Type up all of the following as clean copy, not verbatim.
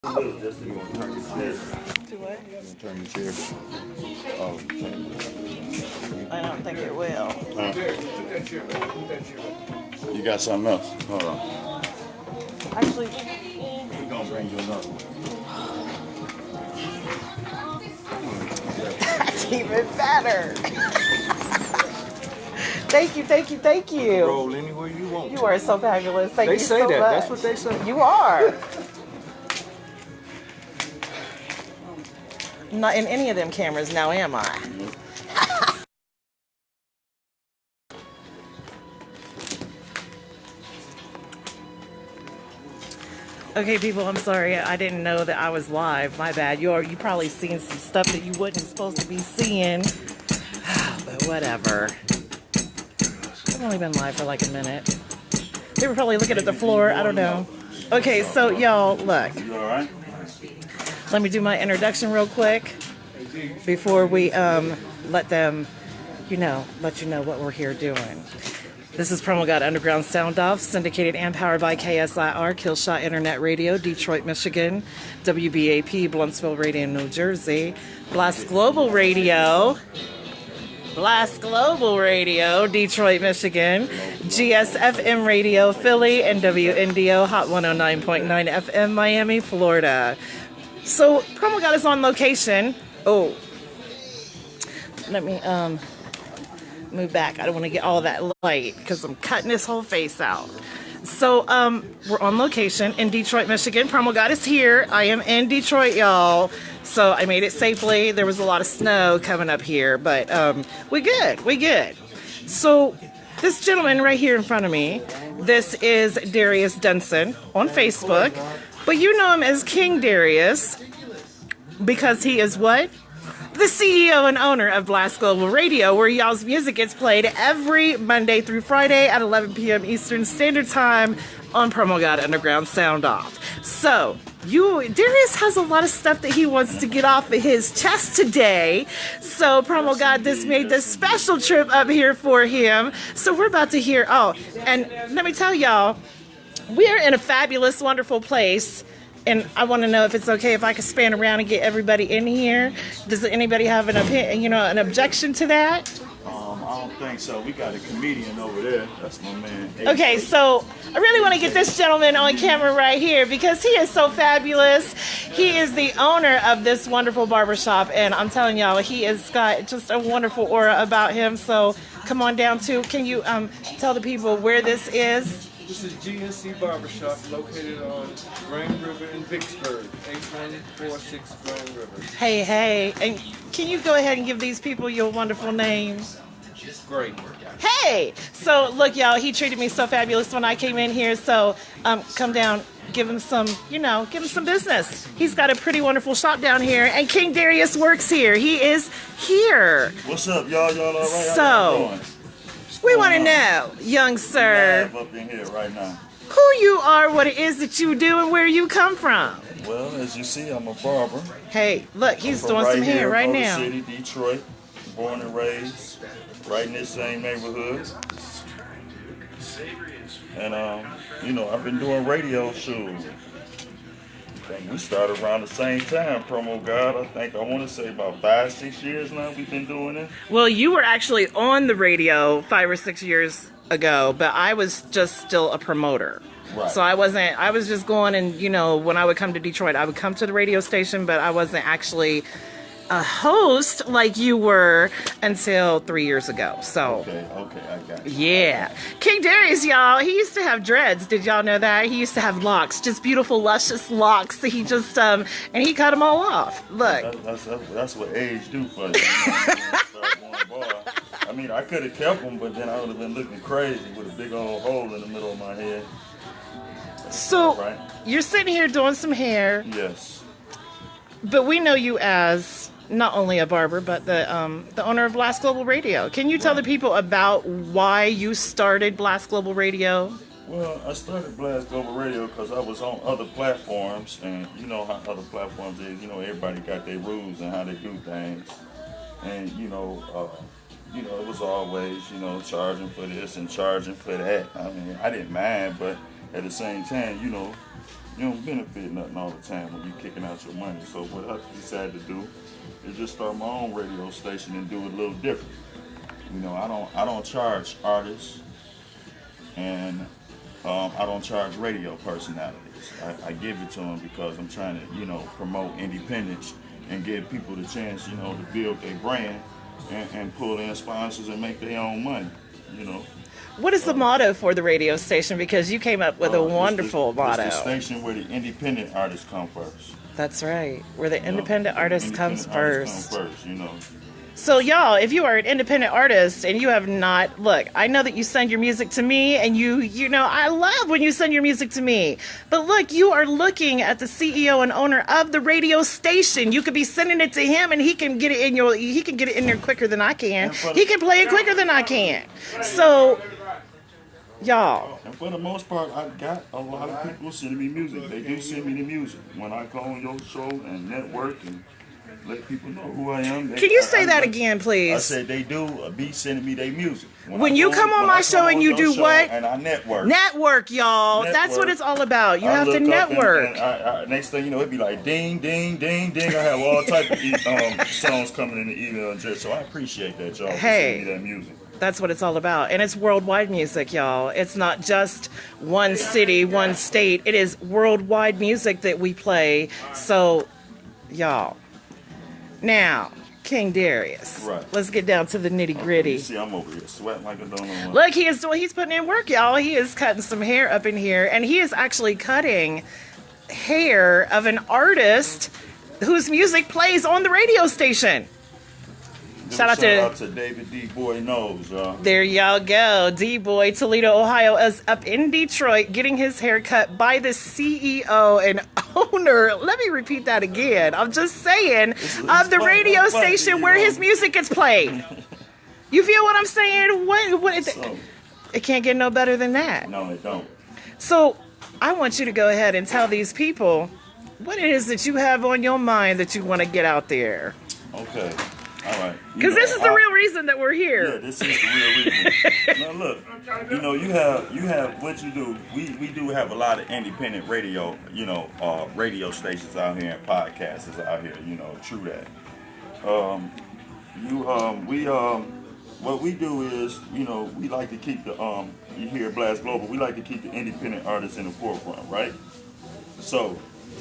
Just you want to turn the chair. Do what? Turn the chair. Oh, I don't think it will. You got something else? Hold on. Actually, We're gonna bring you another one. that's even better. Thank you, thank you, thank you. Roll anywhere you want. You are so fabulous. Thank They you say so that. much. That's what they say. You are. Not in any of them cameras now, am I? Okay, people, I'm sorry. I didn't know that I was live. My bad. You probably seen some stuff that you wasn't supposed to be seeing. But whatever. I've only been live for like a minute. They were probably looking at the floor. I don't know. Okay, so y'all, look. You all right? Let me do my introduction real quick before we let you know what we're here doing. This is Promo God Underground Sound Off, syndicated and powered by KSIR, Killshot Internet Radio, Detroit, Michigan, WBAP, Blunsville Radio, New Jersey, Blast Global Radio, Detroit, Michigan, GSFM Radio, Philly, and WNDO, Hot 109.9 FM, Miami, Florida. So, Promo God is on location. Oh, let me move back. I don't want to get all that light because I'm cutting this whole face out. So, we're on location in Detroit, Michigan. Promo God is here. I am in Detroit, y'all. So I made it safely. There was a lot of snow coming up here, but we good. So this gentleman right here in front of me, this is Darius Denson on Facebook, but you know him as King Darius because he is what? The CEO and owner of Blast Global Radio, where y'all's music gets played every Monday through Friday at 11 p.m. Eastern Standard Time on Promo God Underground Sound Off. So, Darius has a lot of stuff that he wants to get off of his chest today. So, Promo God just made this special trip up here for him. So, we're about to hear, and let me tell y'all, we are in a fabulous, wonderful place. And I want to know if it's okay if I can span around and get everybody in here. Does anybody have an opinion, an objection to that? I don't think so. We got a comedian over there. That's my man. Okay, so I really want to get this gentleman on camera right here because he is so fabulous. He is the owner of this wonderful barbershop, and I'm telling y'all, he has got just a wonderful aura about him. So come on down to, can you tell the people where this is? This is GNC Barbershop located on Grand River in Vicksburg, 8146 Grand River. Hey, and can you go ahead and give these people your wonderful names? Great. Hey, so look, y'all, he treated me so fabulous when I came in here. So come down, give him some business. He's got a pretty wonderful shop down here, and King Darius works here. He is here. What's up, y'all? Y'all all right? So, How y'all doing? We want to know, young sir, Live up in here right now. who you are, what it is that you do, and where you come from. Well, as you see, I'm a barber. Hey, look, he's I'm doing from some hair here, right Motor now. City, Detroit, born and raised, right in this same neighborhood. And I've been doing radio shows. We started around the same time, Promo God. I want to say about 5-6 years now we've been doing it. Well, you were actually on the radio 5 or 6 years ago, but I was just still a promoter. Right. So I was just going and, when I would come to Detroit, I would come to the radio station, but I wasn't actually a host like you were until 3 years ago. So Okay, I got you. yeah. King Darius, y'all, he used to have dreads. Did y'all know that? He used to have locks, just beautiful, luscious locks. He just, and he cut them all off. Look. That's what age do for you. I mean, I could have kept them, but then I would have been looking crazy with a big old hole in the middle of my head. So, right? You're sitting here doing some hair. Yes. But we know you as not only a barber, but the owner of Blast Global Radio. Can you tell the people about why you started Blast Global Radio? Well, I started Blast Global Radio because I was on other platforms, and you know how other platforms is. Everybody got their rules and how they do things, and it was always charging for this and charging for that. I mean, I didn't mind, but at the same time, you don't benefit nothing all the time when you're kicking out your money. So what I decided to do is just start my own radio station and do it a little different. You know, I don't charge artists, and I don't charge radio personalities. I give it to them because I'm trying to, you know, promote independence and give people the chance, you know, to build their brand and pull in sponsors and make their own money, you know. What is the motto for the radio station? Because you came up with a wonderful motto. It's the station where the independent artists come first. That's right. Where the independent artist comes first. You know. So y'all, if you are an independent artist and you have not, look, I know that you send your music to me, and you know, I love when you send your music to me. But look, you are looking at the CEO and owner of the radio station. You could be sending it to him, and he can get it in there quicker than I can. He can play it quicker than I can. So, y'all. And for the most part, I got a lot of people sending me music. They do send me the music when I go on your show and network and let people know who I am. Can you say that again, please? I said they do be sending me their music. When you come on my show and you do what? And I network. Network, y'all. That's what it's all about. You have to network. And next thing you know, it'd be like ding, ding, ding, ding. I have all type of songs coming in the email address. So I appreciate that, y'all. Hey. For sending me that music. That's what it's all about. And it's worldwide music, y'all. It's not just one city, one state. It is worldwide music that we play. So, y'all. Now, King Darius. Right. Let's get down to the nitty gritty. You see, I'm over here sweating like a donut. Look, he's putting in work, y'all. He is cutting some hair up in here, and he is actually cutting hair of an artist whose music plays on the radio station. Shout out to David D. Boy Knows, y'all. There y'all go. D. Boy, Toledo, Ohio, is up in Detroit getting his hair cut by the CEO and owner. Let me repeat that again. I'm just saying, of the radio station where his music gets played. You feel what I'm saying? It can't get no better than that. No, it don't. So I want you to go ahead and tell these people what it is that you have on your mind that you want to get out there. Okay. All right. Because this is the real reason that we're here. Yeah, this is the real reason. Now look, you know, you have what you do. We do have a lot of independent radio, you know, radio stations out here and podcasters out here. You know, true that. What we do is, you know, we like to keep the you hear Blast Global. We like to keep the independent artists in the forefront, right? So,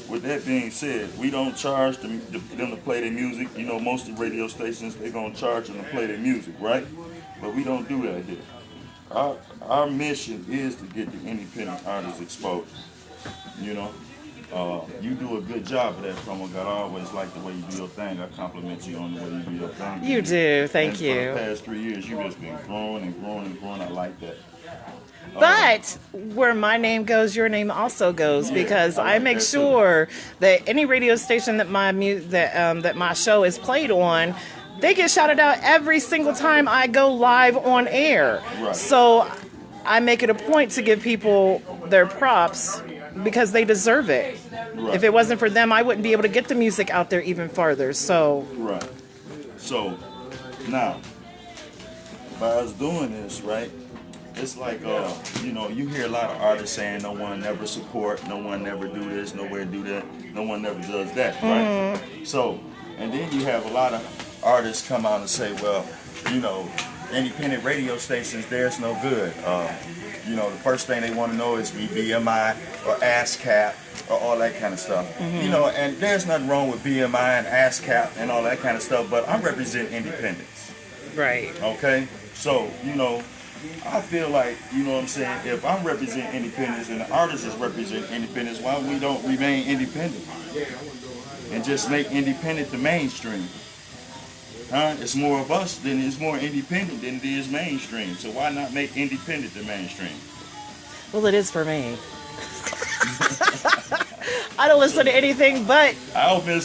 with that being said, we don't charge them to play their music. You know, most of the radio stations, they're going to charge them to play their music, right? But we don't do that here. Our mission is to get the independent artists exposed. You know, you do a good job of that, Promo God. I always like the way you do your thing. I compliment you on the way you do your thing. You do, thank you. For the past 3 years, you've just been growing and growing and growing. I like that. But where my name goes, your name also goes, because I make sure that any radio station that my show is played on, they get shouted out every single time I go live on air. Right. So I make it a point to give people their props because they deserve it. Right. If it wasn't for them, I wouldn't be able to get the music out there even farther. So right. So now, by us doing this, right? It's like, you know, you hear a lot of artists saying no one never support, no one never do this, nowhere do that, no one never does that, right? So, and then you have a lot of artists come out and say, well, you know, independent radio stations, there's no good. You know, the first thing they want to know is BMI or ASCAP or all that kind of stuff. You know, and there's nothing wrong with BMI and ASCAP and all that kind of stuff, but I represent independence. right. Okay? So, you know, I feel like, you know what I'm saying, if I'm representing independence and the artist is representing independence, why we don't remain independent and just make independent the mainstream? Huh? It's more of us than it's more independent than it is mainstream. So why not make independent the mainstream? Well, it is for me. I don't listen to anything but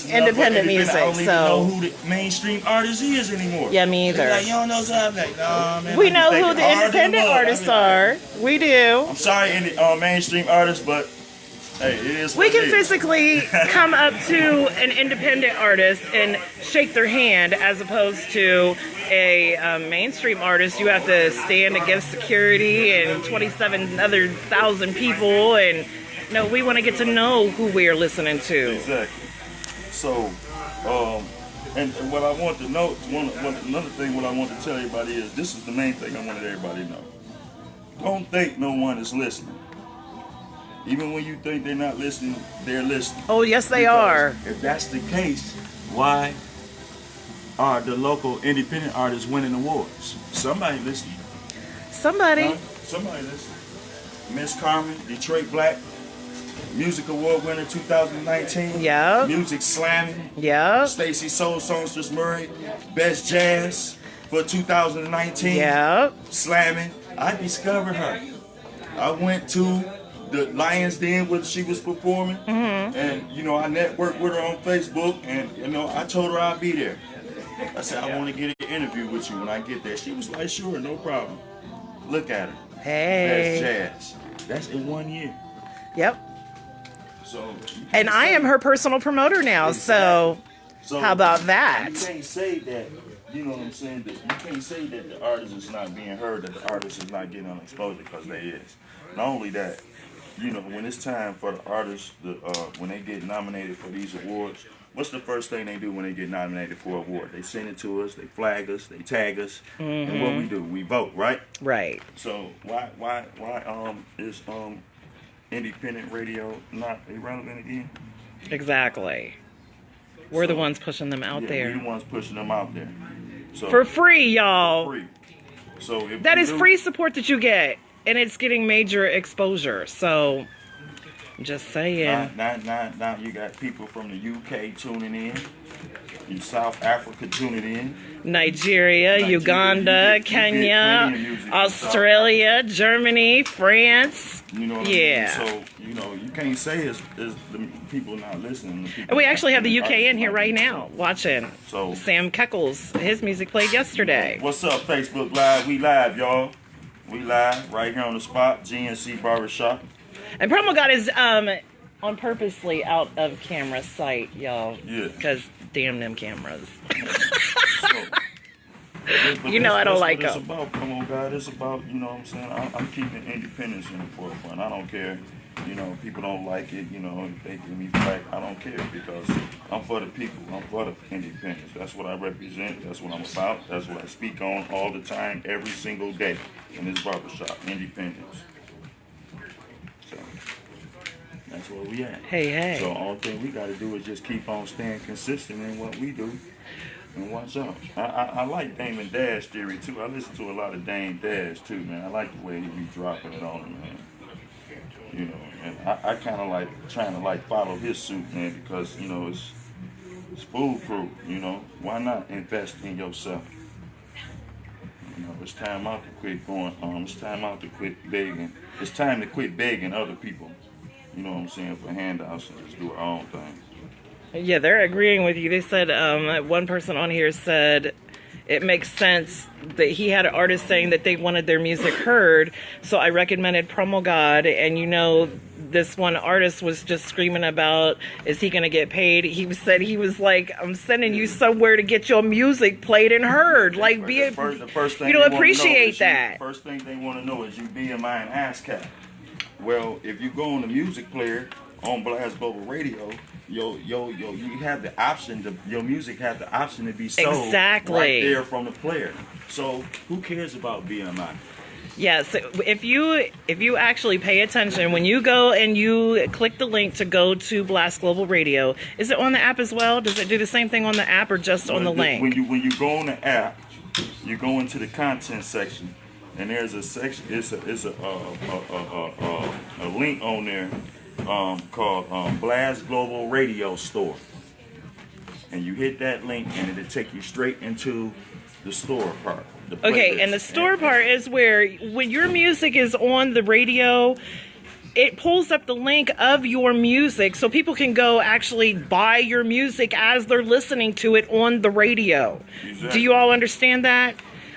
independent music. I don't even so know who the mainstream artist is anymore. Yeah, me either. Like, you don't know something? Like, nah, man, we know who the independent artists are. We do. I'm sorry, mainstream artists, but hey, it is what we can it is. Physically come up to an independent artist and shake their hand, as opposed to a mainstream artist. You have to stand against security and 27,000 other people, and No, we want to get to know who we're listening to. Exactly. So, and what I want to know, another thing what I want to tell everybody is, this is the main thing I wanted everybody to know. Don't think no one is listening. Even when you think they're not listening, they're listening. Oh, yes, they Because are. If that's the case, why are the local independent artists winning awards? Somebody listening. Somebody. Huh? Somebody listening. Miss Carmen, Detroit Black Music Award winner 2019. Yeah. Music Slamming. Yeah. Stacy Soul Songstress Murray, Best Jazz for 2019. Yeah. Slamming. I discovered her. I went to the Lions Den where she was performing, and you know I networked with her on Facebook, and you know I told her I'd be there. I said I want to get an interview with you when I get there. She was like, sure, no problem. Look at her. Hey. Best Jazz. That's in 1 year. Yep. So. And I am her personal promoter now, so how about that? You can't say that. You know what I'm saying? That you can't say that the artist is not being heard, that the artist is not getting on exposure, because they is. Not only that, you know, when it's time for the artists, when they get nominated for these awards, what's the first thing they do when they get nominated for an award? They send it to us, they flag us, they tag us, and what we do, we vote, right? Right. So why is independent radio not irrelevant again? Exactly. We're the ones pushing them out there. We're the ones pushing them out there. So, for free, y'all. For free. So if that is free support that you get, and it's getting major exposure. So, just saying. Now you got people from the UK tuning in South Africa tuning in, Nigeria, Uganda, Kenya, Australia, Germany, France. You know what I mean? So, you know, you can't say it's the people not listening. And we actually have the UK in here right now, watching. So Sam Keckles, his music played yesterday. What's up, Facebook Live? We live, y'all. We live right here on the spot, GNC Barbershop. And Promo God is on purposely out of camera sight, y'all. Yeah. Because damn them cameras. You know I don't like them. It's about, come on, God. It's about, you know what I'm saying? I'm keeping independence in the forefront. I don't care. You know, people don't like it. You know, if they give me flack, I don't care, because I'm for the people. I'm for the independence. That's what I represent. That's what I'm about. That's what I speak on all the time, every single day in this barbershop. Independence. So that's where we at. Hey. So all thing we got to do is just keep on staying consistent in what we do. And watch out. I like Dame and Dash theory too. I listen to a lot of Dame Dash too, man. I like the way he be dropping it on him, man. You know, and I kind of like trying to like follow his suit, man, because you know it's foolproof. You know, why not invest in yourself? You know, it's time out to quit going. It's time out to quit begging. It's time to quit begging other people. You know what I'm saying, for handouts, and just do our own thing. Yeah, they're agreeing with you. They said, one person on here said it makes sense that he had an artist saying that they wanted their music heard, so I recommended Promo God, and you know, this one artist was just screaming about, is he going to get paid? He said, he was like, I'm sending you somewhere to get your music played and heard. Like, the first thing you know, appreciate that. First thing they want to know is you BMI and ASCAP. Well, if you go on the music player on Blast Global Radio, you have the option your music has the option to be sold right there from the player. So who cares about BMI? Yes, if you actually pay attention, when you go and you click the link to go to Blast Global Radio, is it on the app as well? Does it do the same thing on the app or just on the link? When you go on the app, you go into the content section, and there's a section. It's a link on there called Blast Global Radio Store, and you hit that link, and it'll take you straight into the store part. Okay, and the store part is where when your music is on the radio, it pulls up the link of your music so people can go actually buy your music as they're listening to it on the radio. Exactly. Do you all understand that?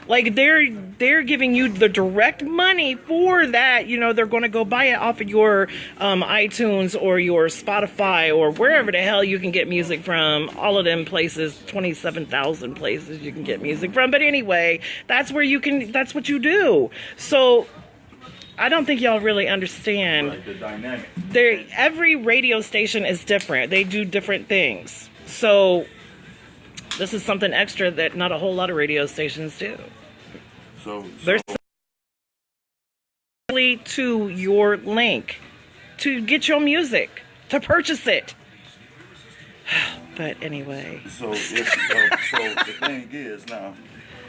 Like, they're giving you the direct money for that. You know, they're going to go buy it off of your iTunes or your Spotify or wherever the hell you can get music from. All of them places, 27,000 places you can get music from. But anyway, that's where you can, that's what you do. So I don't think y'all really understand. Right, the dynamic. Every radio station is different. They do different things. So this is something extra that not a whole lot of radio stations do. There's to your link to get your music, to purchase it. But anyway. So the thing is now,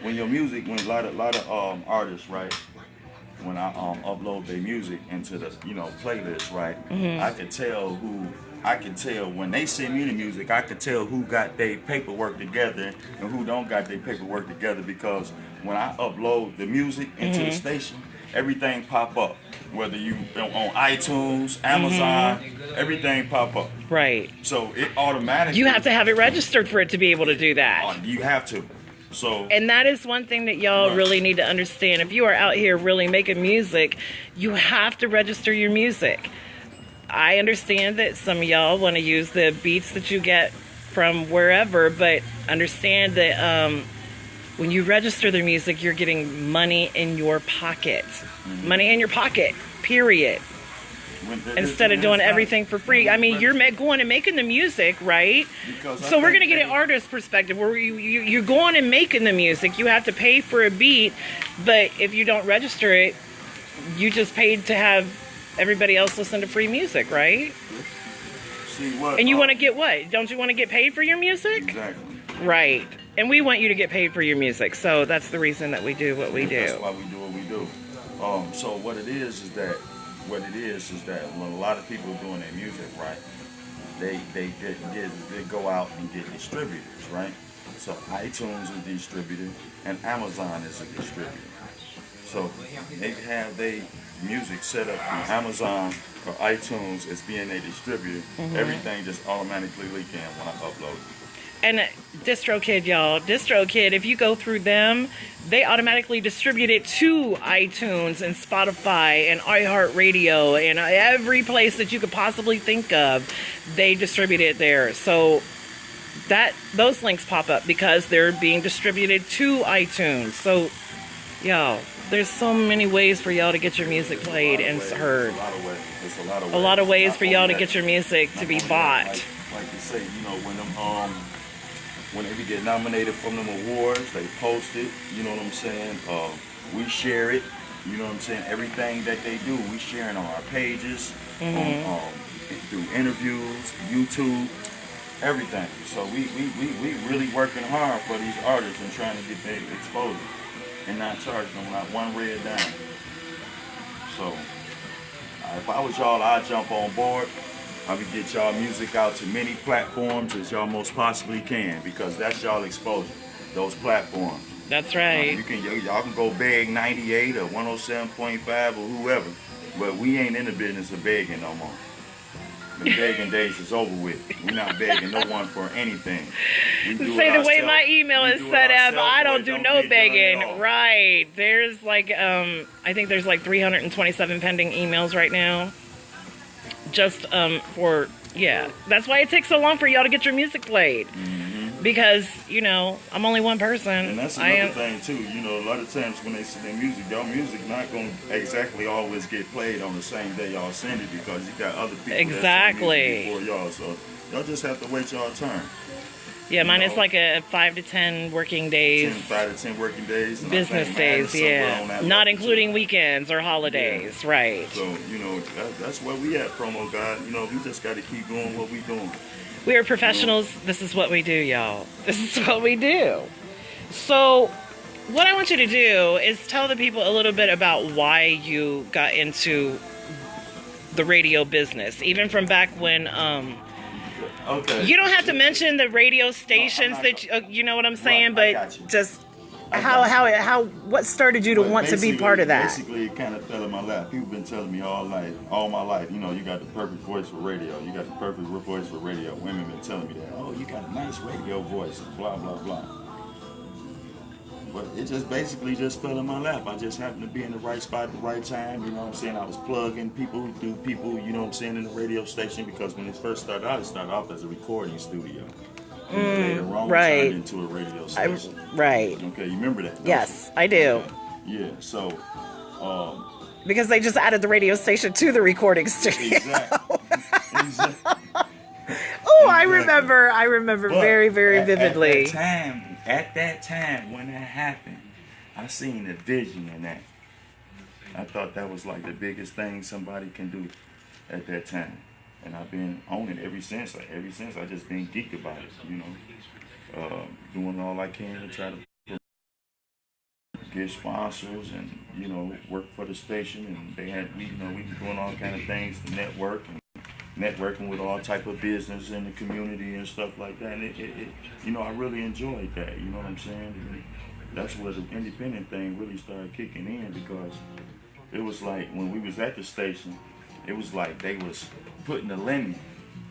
when your music, when a lot of artists, right, when I upload their music into the playlist, right, I can tell when they send me the music, I can tell who got their paperwork together and who don't got their paperwork together, because when I upload the music into the station, everything pop up. Whether you on iTunes, Amazon, everything pop up. Right. So it automatically. You have to have it registered for it to be able to do that. You have to. So. And that is one thing that y'all really need to understand. If you are out here really making music, you have to register your music. I understand that some of y'all want to use the beats that you get from wherever, but understand that when you register the music, you're getting money in your pocket. Money in your pocket, period. Instead of doing everything for free. I mean, you're going and making the music, right? So we're going to get an artist perspective where you're going and making the music. You have to pay for a beat, but if you don't register it, you just paid to have everybody else listen to free music, right? See what? And you want to get what? Don't you want to get paid for your music? Exactly. Right. And we want you to get paid for your music. So that's the reason that we do what we do. That's why we do what we do. So what it is that when a lot of people are doing their music, right, they go out and get distributors, right? So iTunes is a distributor and Amazon is a distributor. So they have their music set up on Amazon or iTunes as being a distributor. Everything just automatically leak in when I upload it. And DistroKid, y'all. DistroKid, if you go through them, they automatically distribute it to iTunes and Spotify and iHeartRadio and every place that you could possibly think of. They distribute it there. So those links pop up because they're being distributed to iTunes. So, y'all, there's so many ways for y'all to get your music played and heard. A lot of ways for y'all to get your music to be bought. Like you say, whenever you get nominated for them awards, they post it, you know what I'm saying? We share it, you know what I'm saying? Everything that they do, we share it on our pages, through interviews, YouTube, everything. So we really working hard for these artists and trying to get their exposure and not charging them not one red dime. So if I was y'all, I'd jump on board. I would get y'all music out to many platforms as y'all most possibly can, because that's y'all exposure, those platforms. That's right. Y'all can go beg 98 or 107.5 or whoever, but we ain't in the business of begging no more. The begging days is over with. We're not begging no one for anything. Say the way my email is set up, I don't do no begging. Right. There's like, I think there's like 327 pending emails right now. Just that's why it takes so long for y'all to get your music played. Because, I'm only one person. And that's another thing too, a lot of times when they send their music, y'all music not going to exactly always get played on the same day y'all send it, because you got other people that send music before y'all, so y'all just have to wait y'all turn. Yeah, mine is like a 5 to 10 working days. 5 to 10 working days. Business days, yeah. Not including weekends or holidays, right. So, that's where we at, Promo God. We just got to keep doing what we doing. We are professionals. This is what we do, y'all. This is what we do. So, what I want you to do is tell the people a little bit about why you got into the radio business, even from back when... Okay. You don't have to mention the radio stations that you know what I'm saying, but just what started you to want to be part of that? Basically, it kind of fell in my lap. People been telling me all my life, you got the perfect voice for radio. You got the perfect voice for radio. Women been telling me that. Oh, you got a nice radio voice, and blah blah blah. But it just basically fell in my lap. I just happened to be in the right spot at the right time. You know what I'm saying? I was plugging people, you know what I'm saying, in the radio station, because when it first started out, it started off as a recording studio. Later on, right. Turned into a radio station. Right. Okay, you remember that? Yes, I do. Yeah, so Because they just added the radio station to the recording studio. Exactly. Exactly. Oh, I remember But very, very vividly. At that time when that happened, I seen a vision in that. I thought that was like the biggest thing somebody can do at that time. And I've been on it ever since. Like, ever since, I just been geeked about it, you know. Doing all I can to try to get sponsors and, you know, work for the station. And they had, you know, we were doing all kind of things to network and networking with all type of business in the community and stuff like that. And it you know, I really enjoyed that, you know what I'm saying? And that's where the independent thing really started kicking in, because it was like when we was at the station, it was like they was putting a limit,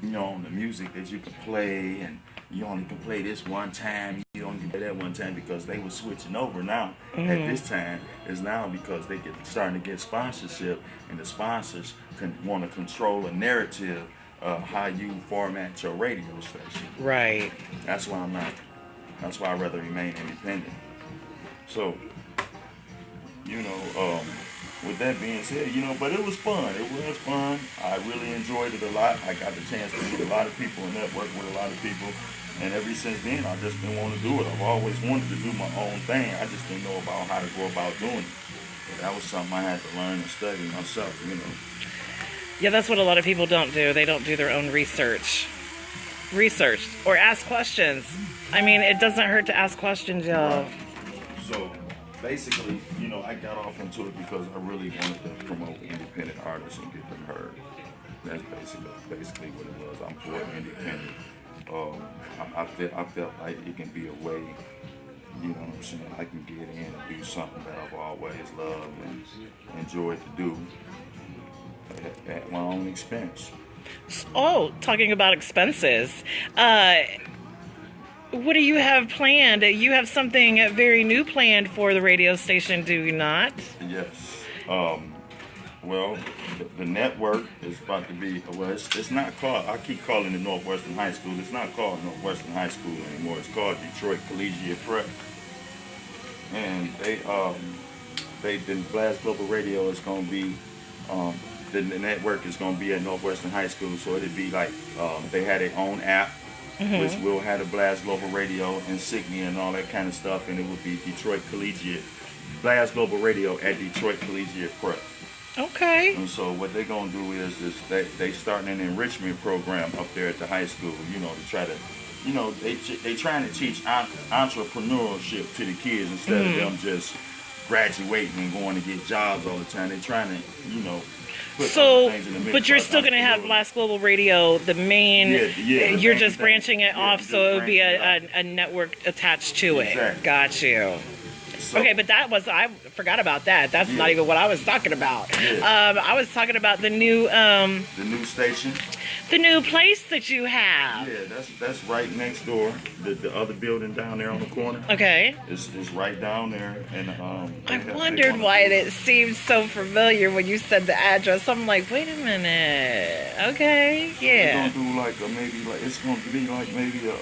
you know, on the music that you could play, and you only can play this one time, you only can play that one time, because they were switching over now. At this time is now because they starting to get sponsorship, and the sponsors want to control a narrative of how you format your radio station. Right. That's why I'm not. That's why I'd rather remain independent. So, you know, with that being said, you know, but it was fun. It was fun. I really enjoyed it a lot. I got the chance to meet a lot of people and network with a lot of people. And ever since then, I've just been wanting to do it. I've always wanted to do my own thing. I just didn't know about how to go about doing it. But that was something I had to learn and study myself, you know. Yeah, that's what a lot of people don't do. They don't do their own research. Or ask questions. I mean, it doesn't hurt to ask questions, y'all. Right. So, basically, you know, I got off into it because I really wanted to promote independent artists and get them heard. That's basically what it was. I'm for independent. I felt like it can be a way, you know what I'm saying, I can get in and do something that I've always loved and enjoyed to do at my own expense. Oh, talking about expenses. What do you have planned? You have something very new planned for the radio station, do you not? Yes. Well, the network is about to be, well, it's not called, I keep calling it Northwestern High School. It's not called Northwestern High School anymore. It's called Detroit Collegiate Prep. And the Blast Global Radio is going to be, the network is going to be at Northwestern High School. So it'd be like, they had their own app, which will have the Blast Global Radio insignia and all that kind of stuff. And it would be Detroit Collegiate, Blast Global Radio at Detroit Collegiate Prep. Okay. And so what they're going to do is they starting an enrichment program up there at the high school, you know, to try to, you know, they trying to teach entrepreneurship to the kids instead of them just graduating and going to get jobs all the time. They're trying to, you know, put other things in the mix. But you're still going to have Blast Global Radio, the main, you're just branching it off, so it would be a network attached to it. Exactly. Got you. So, Okay, but I forgot about that. That's not even what I was talking about. I was talking about the new station. The new place that you have. Yeah, that's right next door. The other building down there on the corner. Okay. It's right down there, and I wondered why it seemed so familiar when you said the address. I'm like, wait a minute. Okay, yeah. It's gonna do like it's gonna be like maybe a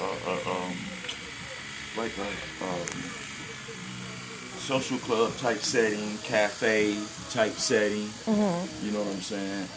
social club type setting, cafe type setting. You know what I'm saying?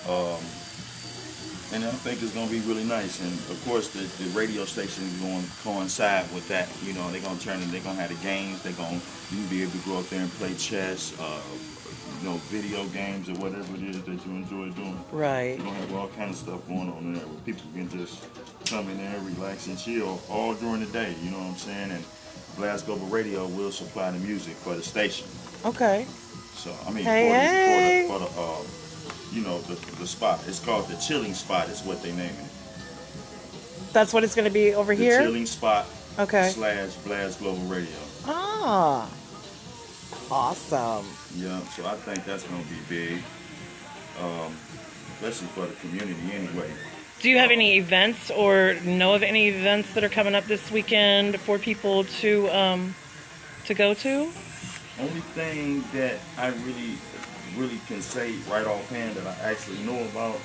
And I think it's gonna be really nice. And of course, the radio station is going to coincide with that. You know, they're gonna have the games. You can be able to go up there and play chess, you know, video games or whatever it is that you enjoy doing. Right. You're gonna have all kinds of stuff going on there where people can just come in there, relax and chill all during the day. You know what I'm saying? And Blast Global Radio will supply the music for the station. Okay. So I mean, for the you know, the spot. It's called the Chilling Spot. Is what they name it. That's what it's going to be over here. The Chilling Spot. Okay. / Blast Global Radio. Ah. Awesome. Yeah. So I think that's going to be big, especially for the community anyway. Do you have any events or know of any events that are coming up this weekend for people to go to? Only thing that I really can say right offhand that I actually know about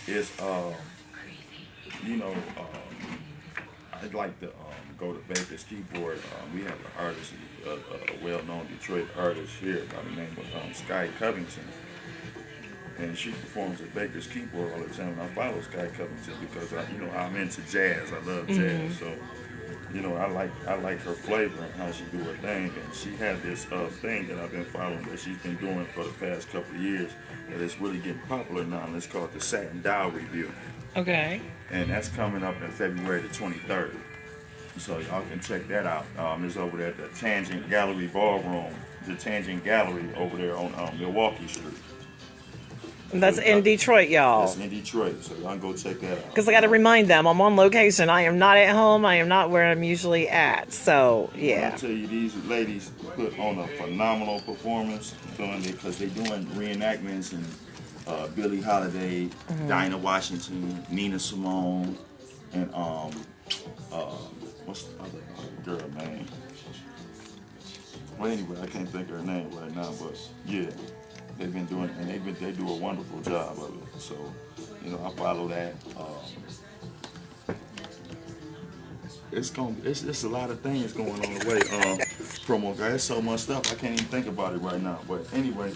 is, you know, I'd like to go to Baker's Keyboard. We have an artist, a well-known Detroit artist here by the name of Sky Covington. And she performs at Baker's Keyboard all the time. And I follow Sky Covington because I'm into jazz. I love jazz. So, I like her flavor and how she do her thing. And she had this thing that I've been following that she's been doing for the past couple of years that is really getting popular now. And it's called the Satin Dial Review. Okay. And that's coming up in February the 23rd. So y'all can check that out. It's over there at the Tangent Gallery Ballroom, the Tangent Gallery over there on Milwaukee Street. And that's in Detroit, y'all. That's in Detroit, so y'all go check that out. Because I got to remind them, I'm on location. I am not at home. I am not where I'm usually at. So, yeah. I tell you, these ladies put on a phenomenal performance doing it because they're doing reenactments and Billie Holiday, Dinah Washington, Nina Simone, and what's the other girl name? Well, anyway, I can't think of her name right now, but yeah, they've been doing it, and they do a wonderful job of it. So, I follow that. It's a lot of things going on the way. Promo guy, there's so much stuff I can't even think about it right now. But anyway,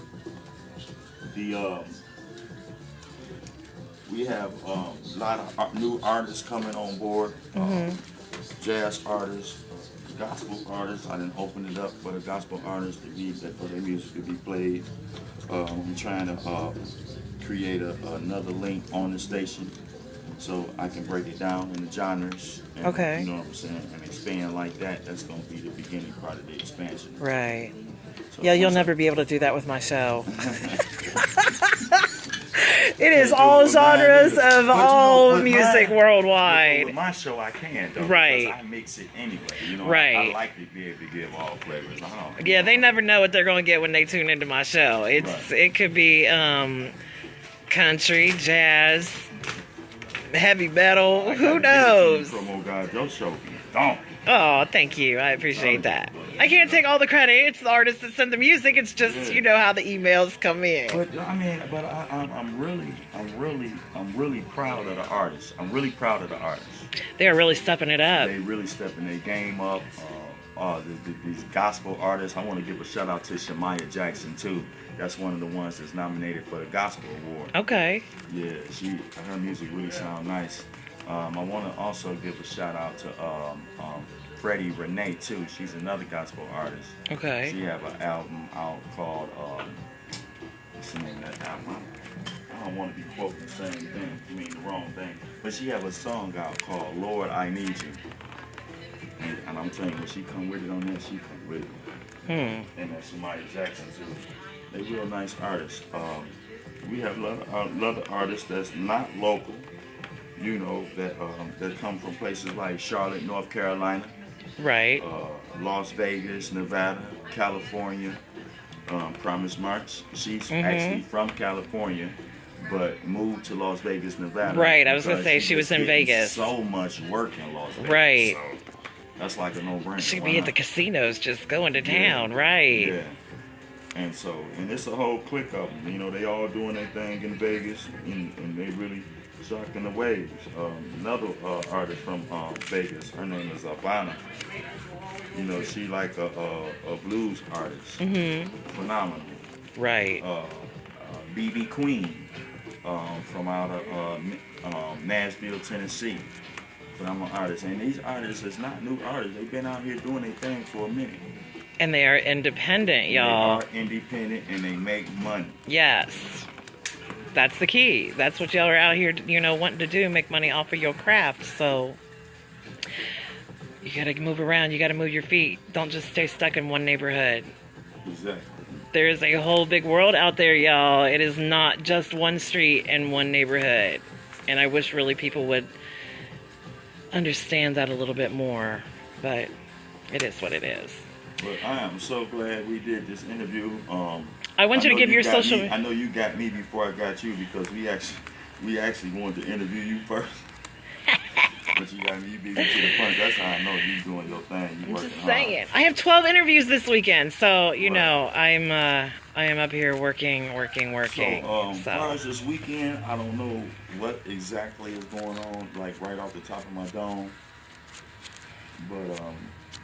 we have a lot of new artists coming on board. Jazz artists, gospel artists. I didn't open it up for the gospel artists for their music to be played. I'm trying to create another link on the station so I can break it down in the genres. And, Okay. You know what I'm saying? And expand like that. That's going to be the beginning part of the expansion. Right. So Yeah, you'll never be able to do that with my show. It is all genres of all music worldwide. With my show, I can, though. Right. Because I mix it anyway. Right. I like to be able to give all flavors. Yeah, they never know what they're going to get when they tune into my show. It could be country, jazz, heavy metal. Who knows? Promo guys, your show be gone. Oh, thank you. I appreciate that. I can't take all the credit. It's the artists that send the music. It's just how the emails come in. But I'm really proud of the artists. I'm really proud of the artists. They are really stepping it up. They really stepping their game up. These gospel artists. I want to give a shout out to Shemaya Jackson too. That's one of the ones that's nominated for the Gospel Award. Okay. Yeah, her music really sounds nice. I want to also give a shout out to Freddie Renee too. She's another gospel artist. Okay. She have an album out called what's the name of that album? I don't want to be quoting the same thing, the wrong thing. But she have a song out called Lord I Need You. And I'm telling you, when she come with it on there, she come with it. And that's Shemaya Jackson too. They real nice artists. We have a lot of artists that's not local. That come from places like Charlotte, North Carolina, Right. Las Vegas, Nevada, California. Promise March, she's actually from California, but moved to Las Vegas, Nevada. Right, I was going to say she was in Vegas. So much work in Las Vegas. Right. So that's like a no-brainer. She'd be at the casinos just going to town, right. Yeah. And it's a whole clique of them. They all doing their thing in Vegas, and they really shocking the waves. Another artist from Vegas, her name is Ivana. She like a blues artist. Phenomenal. Right. B.B. Queen from out of Nashville, Tennessee. Phenomenal artist. And these artists is not new artists. They've been out here doing their thing for a minute. And they are independent, y'all. They are independent and they make money. Yes. That's the key. That's what y'all are out here, wanting to do, make money off of your craft. So you got to move around. You got to move your feet. Don't just stay stuck in one neighborhood. Exactly. There is a whole big world out there, y'all. It is not just one street and one neighborhood. And I wish really people would understand that a little bit more. But it is what it is. But I am so glad we did this interview. I want you to give your social. I know you got me before I got you because we actually wanted to interview you first. But you got me. You beat me to the punch. That's how I know you doing your thing. You working Just hard. saying. I have 12 interviews this weekend, so I am up here working. So, as far as this weekend, I don't know what exactly is going on, like right off the top of my dome. But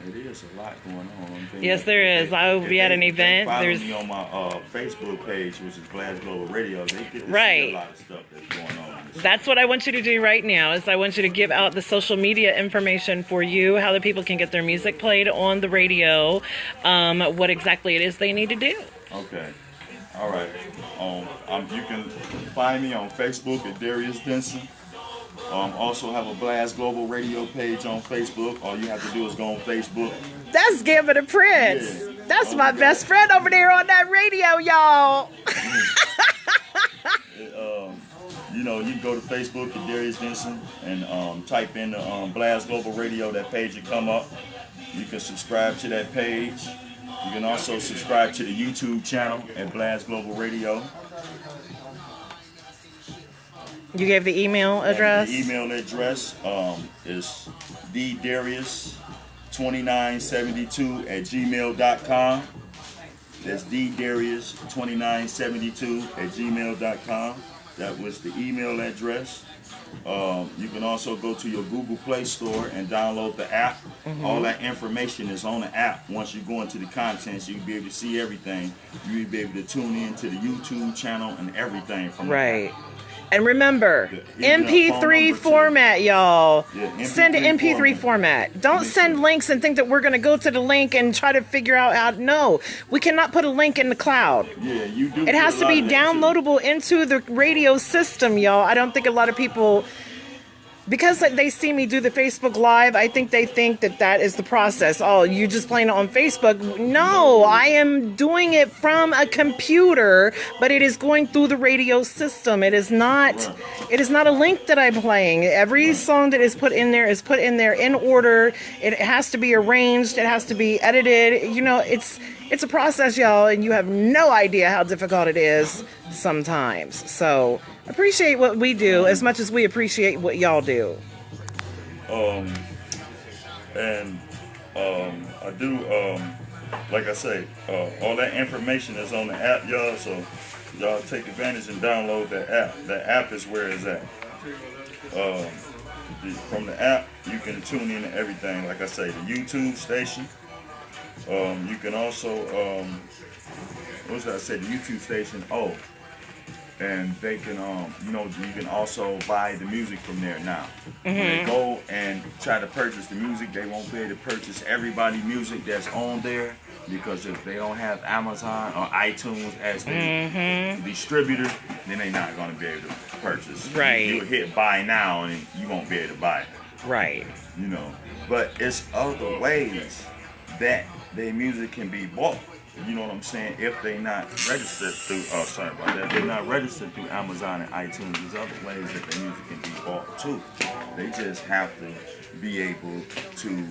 it is a lot going on. Yes, there is. I will be at an event. There's me on my Facebook page, which is Blast Global Radio. They get to see a lot of stuff that's going on. That's what I want you to do right now. Is I want you to give out the social media information for you, how the people can get their music played on the radio, what exactly it is they need to do. Okay. All right. You can find me on Facebook at Darius Denson. Also have a Blast Global Radio page on Facebook. All you have to do is go on Facebook. That's Gambit the Prince. Yeah. That's my best friend over there on that radio, y'all. You can go to Facebook at Darius Denson and type in the Blast Global Radio. That page will come up. You can subscribe to that page. You can also subscribe to the YouTube channel at Blast Global Radio. You gave the email address? And the email address is ddarius2972@gmail.com. That's ddarius2972@gmail.com. That was the email address. You can also go to your Google Play Store and download the app. All that information is on the app. Once you go into the contents, you'll be able to see everything. You'll be able to tune in to the YouTube channel and everything from the app. And remember, MP3 format, y'all. Send an MP3 format. Don't send links and think that we're going to go to the link and try to figure out how. No, we cannot put a link in the cloud. Yeah, you do. It has to be downloadable into the radio system, y'all. I don't think a lot of people, because they see me do the Facebook Live, I think they think that that is the process. Oh, you just playing it on Facebook. No, I am doing it from a computer, but it is going through the radio system. It is not a link that I'm playing. Every song that is put in there is put in there in order. It has to be arranged. It has to be edited. It's a process, y'all, and you have no idea how difficult it is sometimes. So appreciate what we do as much as we appreciate what y'all do. I do, like I say, all that information is on the app, y'all, so y'all take advantage and download that app. That app is where it's at. From the app, you can tune in to everything, like I say, the YouTube station. You can also, what did I say, the YouTube station, and they can, you can also buy the music from there now. When they go and try to purchase the music, they won't be able to purchase everybody's music that's on there, because if they don't have Amazon or iTunes as the distributor, then they're not going to be able to purchase. Right. You'll hit buy now and you won't be able to buy it. Right. But it's other ways that their music can be bought. You know what I'm saying? If they not registered through, if they're not registered through Amazon and iTunes, there's other ways that their music can be bought too. They just have to be able to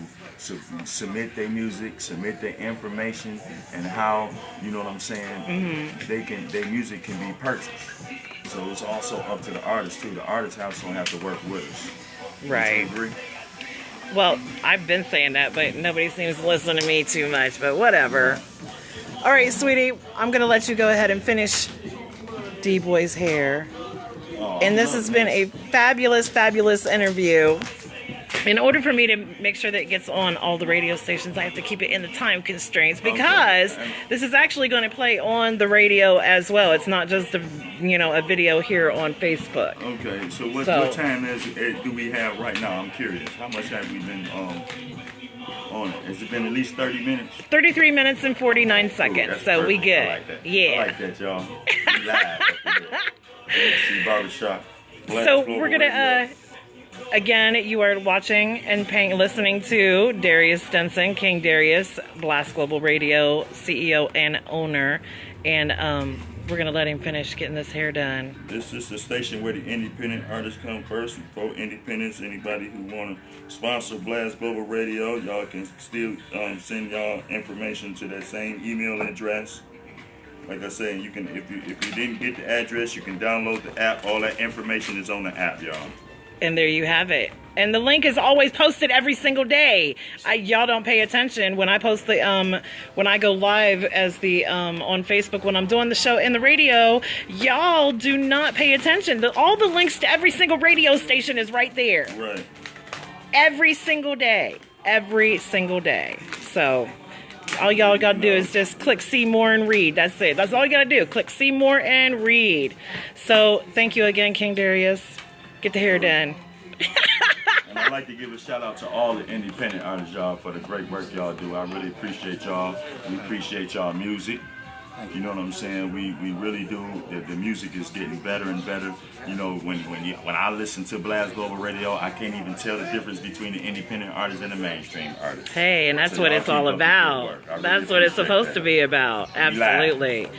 submit their music, submit their information, and how, you know what I'm saying, their music can be purchased. So it's also up to the artist too. The artists also have to work with us. Right. Would you agree? Well, I've been saying that, but nobody seems to listen to me too much, but whatever. All right, sweetie, I'm going to let you go ahead and finish D-Boy's hair. And this has been a fabulous, fabulous interview. In order for me to make sure that it gets on all the radio stations, I have to keep it in the time constraints, because this is actually going to play on the radio as well. It's not just a video here on Facebook. Okay, so what time do we have right now? I'm curious. How much have we been on it? Has it been at least 30 minutes? 33 minutes and 49 seconds, so perfect. we good. I like that. Yeah. I like that, y'all. We live up here. See Barbershop. So we're going to... Again, you are watching and listening to Darius Denson, King Darius, Blast Global Radio, CEO and owner. And we're going to let him finish getting this hair done. This is the station where the independent artists come first. For independence, anybody who want to sponsor Blast Global Radio, y'all can still send y'all information to that same email address. Like I said, you can if you didn't get the address, you can download the app. All that information is on the app, y'all. And there you have it. And the link is always posted every single day. Y'all don't pay attention when I post the when I go live as the on Facebook when I'm doing the show in the radio. Y'all do not pay attention. All the links to every single radio station is right there. Right. Every single day. every single day. So all y'all gotta do is just click see more and read. That's it. That's all you gotta do. Click see more and read. So thank you again, King Darius. Get the hair done. And I'd like to give a shout out to all the independent artists, y'all, for the great work y'all do. I really appreciate y'all. We appreciate y'all music. You know what I'm saying? We really do. The music is getting better and better. You know, when I listen to Blast Global Radio, I can't even tell the difference between the independent artist and the mainstream artist. Hey, and that's So what y'all it's all keep up the good about. work. I really That's what it's appreciate supposed that. to be about. We live. Absolutely.